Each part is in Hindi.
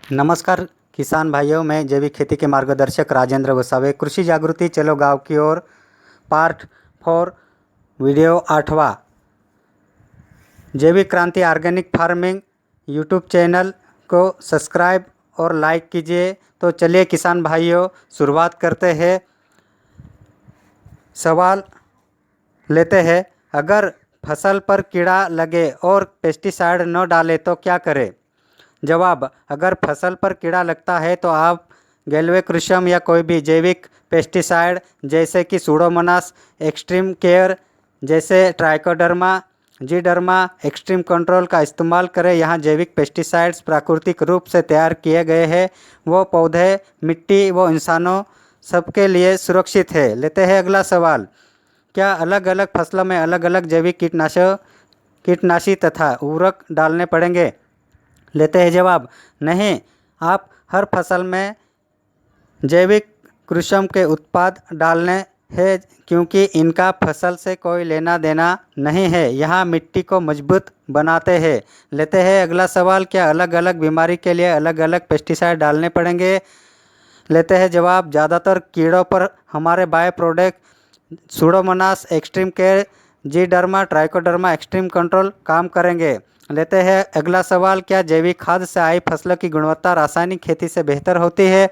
नमस्कार किसान भाइयों, मैं जैविक खेती के मार्गदर्शक राजेंद्र वसावे। कृषि जागृति चलो गांव की ओर पार्ट 4 वीडियो 8वां। जैविक क्रांति ऑर्गेनिक फार्मिंग यूट्यूब चैनल को सब्सक्राइब और लाइक कीजिए। तो चलिए किसान भाइयों, शुरुआत करते हैं। सवाल लेते हैं, अगर फसल पर कीड़ा लगे और पेस्टिसाइड न डालें तो क्या करें? जवाब, अगर फसल पर कीड़ा लगता है तो आप गैल्वेक्रुशम या कोई भी जैविक पेस्टिसाइड जैसे कि सूडोमोनास, एक्सट्रीम केयर जैसे ट्राइकोडर्मा, जीडर्मा, एक्सट्रीम कंट्रोल का इस्तेमाल करें। यहाँ जैविक पेस्टिसाइड्स प्राकृतिक रूप से तैयार किए गए हैं। वो पौधे, मिट्टी व इंसानों सबके लिए सुरक्षित है। लेते हैं अगला सवाल, क्या अलग अलग फसलों में अलग अलग जैविक कीटनाशी तथा उर्वरक डालने पड़ेंगे? लेते हैं जवाब, नहीं। आप हर फसल में जैविक कृषि के उत्पाद डालने हैं क्योंकि इनका फसल से कोई लेना देना नहीं है। यहाँ मिट्टी को मजबूत बनाते हैं। लेते हैं अगला सवाल, क्या अलग अलग बीमारी के लिए अलग अलग पेस्टिसाइड डालने पड़ेंगे? लेते हैं जवाब, ज़्यादातर कीड़ों पर हमारे bio product pseudomonas, extreme care, जीडर्मा, ट्राइकोडर्मा, एक्सट्रीम कंट्रोल काम करेंगे। लेते हैं अगला सवाल, क्या जैविक खाद से आई फसलों की गुणवत्ता रासायनिक खेती से बेहतर होती है?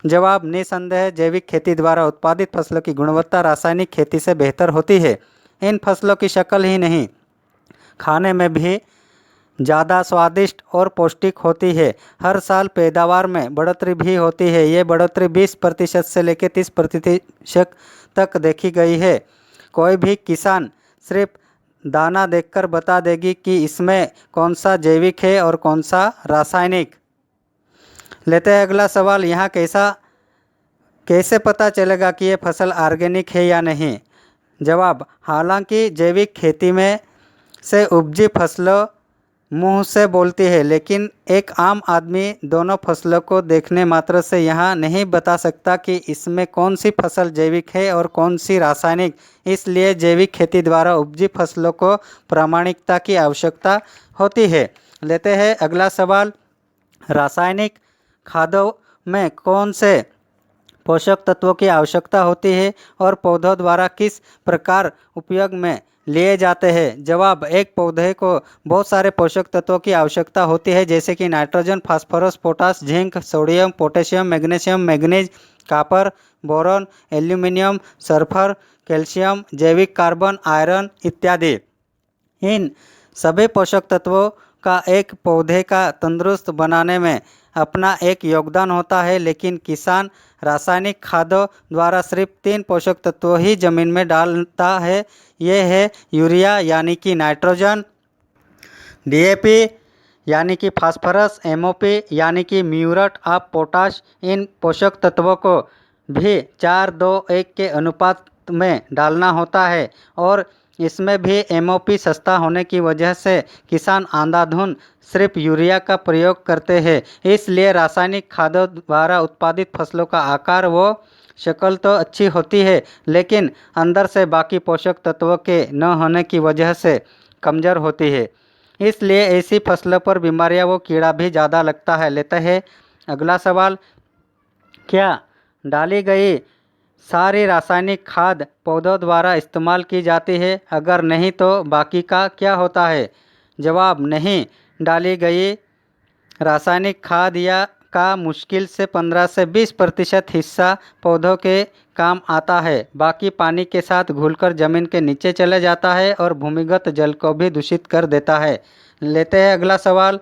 जवाब, निसंदेह जैविक खेती द्वारा उत्पादित फसलों की गुणवत्ता रासायनिक खेती से बेहतर होती है। इन फसलों की शक्ल ही नहीं, खाने में भी ज़्यादा स्वादिष्ट और पौष्टिक होती है। हर साल पैदावार में बढ़ोतरी भी होती है। ये बढ़ोतरी 20% से लेकर 30% तक देखी गई है। कोई भी किसान सिर्फ दाना देखकर बता देगी कि इसमें कौन सा जैविक है और कौन सा रासायनिक। लेते हैं अगला सवाल, यहाँ कैसे पता चलेगा कि ये फसल ऑर्गेनिक है या नहीं? जवाब, हालांकि जैविक खेती में से उपजी फसलों मुंह से बोलती है, लेकिन एक आम आदमी दोनों फसलों को देखने मात्र से यहाँ नहीं बता सकता कि इसमें कौन सी फसल जैविक है और कौन सी रासायनिक। इसलिए जैविक खेती द्वारा उपजी फसलों को प्रामाणिकता की आवश्यकता होती है। लेते हैं अगला सवाल, रासायनिक खादों में कौन से पोषक तत्वों की आवश्यकता होती है और पौधों द्वारा किस प्रकार उपयोग में लिए जाते हैं? जवाब, एक पौधे को बहुत सारे पोषक तत्वों की आवश्यकता होती है, जैसे कि nitrogen, phosphorus, potash, zinc, sodium, potassium, magnesium, copper, boron, aluminium, sulphur, calcium, जैविक कार्बन, आयरन इत्यादि। इन सभी पोषक तत्वों का एक पौधे का तंदुरुस्त बनाने में अपना एक योगदान होता है, लेकिन किसान रासायनिक खादों द्वारा सिर्फ 3 पोषक तत्व ही जमीन में डालता है। ये है यूरिया यानी कि नाइट्रोजन, डीएपी यानी कि फास्फोरस, एमओपी यानी कि म्यूरेट ऑफ पोटाश। इन पोषक तत्वों को भी 4-2-1 के अनुपात में डालना होता है और इसमें भी एमओपी सस्ता होने की वजह से किसान अंधाधुंध सिर्फ यूरिया का प्रयोग करते हैं। इसलिए रासायनिक खादों द्वारा उत्पादित फसलों का आकार व शक्ल तो अच्छी होती है, लेकिन अंदर से बाकी पोषक तत्वों के न होने की वजह से कमज़ोर होती है। इसलिए ऐसी फसलों पर बीमारियां व कीड़ा भी ज़्यादा लगता है। लेते हैं अगला सवाल, क्या डाली गई सारी रासायनिक खाद पौधों द्वारा इस्तेमाल की जाती है? अगर नहीं तो बाकी का क्या होता है? जवाब, नहीं। डाली गई रासायनिक खाद का मुश्किल से 15 से 20% हिस्सा पौधों के काम आता है। बाकी पानी के साथ घुलकर जमीन के नीचे चले जाता है और भूमिगत जल को भी दूषित कर देता है। लेते हैं अगला सवाल,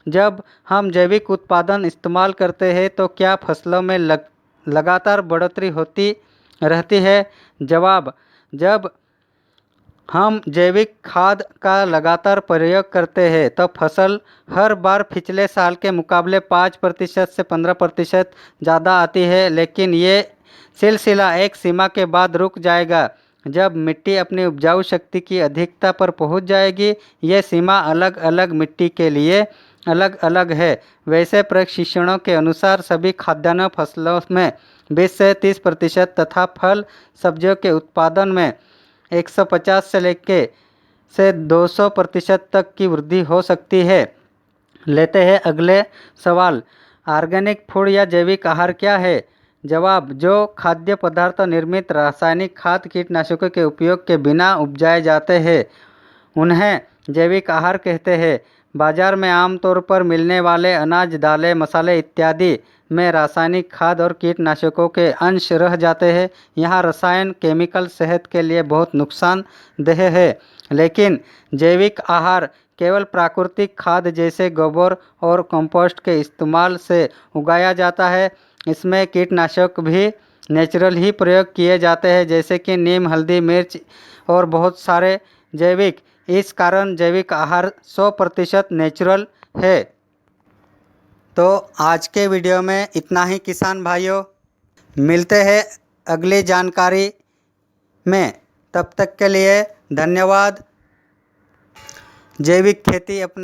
जब हम जैविक उत्पादन इस्तेमाल करते हैं तो क्या फसलों में लगातार बढ़ोतरी होती रहती है? जवाब, जब हम जैविक खाद का लगातार प्रयोग करते हैं तो फसल हर बार पिछले साल के मुकाबले 5% से 15% ज़्यादा आती है, लेकिन ये सिलसिला एक सीमा के बाद रुक जाएगा जब मिट्टी अपनी उपजाऊ शक्ति की अधिकता पर पहुंच जाएगी। ये सीमा अलग अलग मिट्टी के लिए अलग अलग है। वैसे प्रशिक्षणों के अनुसार सभी खाद्यान्न फसलों में 20 से 30% तथा फल सब्जियों के उत्पादन में 150 से लेकर 200% तक की वृद्धि हो सकती है। लेते हैं अगले सवाल, ऑर्गेनिक फूड या जैविक आहार क्या है? जवाब: जो खाद्य पदार्थ निर्मित रासायनिक खाद कीटनाशकों के उपयोग के बिना उपजाए जाते हैं उन्हें जैविक आहार कहते हैं। बाजार में आमतौर पर मिलने वाले अनाज, दालें, मसाले इत्यादि में रासायनिक खाद और कीटनाशकों के अंश रह जाते हैं। यहाँ रसायन केमिकल सेहत के लिए बहुत नुकसानदेह है। लेकिन जैविक आहार केवल प्राकृतिक खाद जैसे गोबर और कंपोस्ट के इस्तेमाल से उगाया जाता है। इसमें कीटनाशक भी नेचुरल ही प्रयोग किए जाते हैं, जैसे कि नीम, हल्दी, मिर्च और बहुत सारे जैविक। इस कारण जैविक आहार 100% नेचुरल है। तो आज के वीडियो में इतना ही किसान भाइयों। मिलते हैं अगली जानकारी में। तब तक के लिए धन्यवाद। जैविक खेती अपना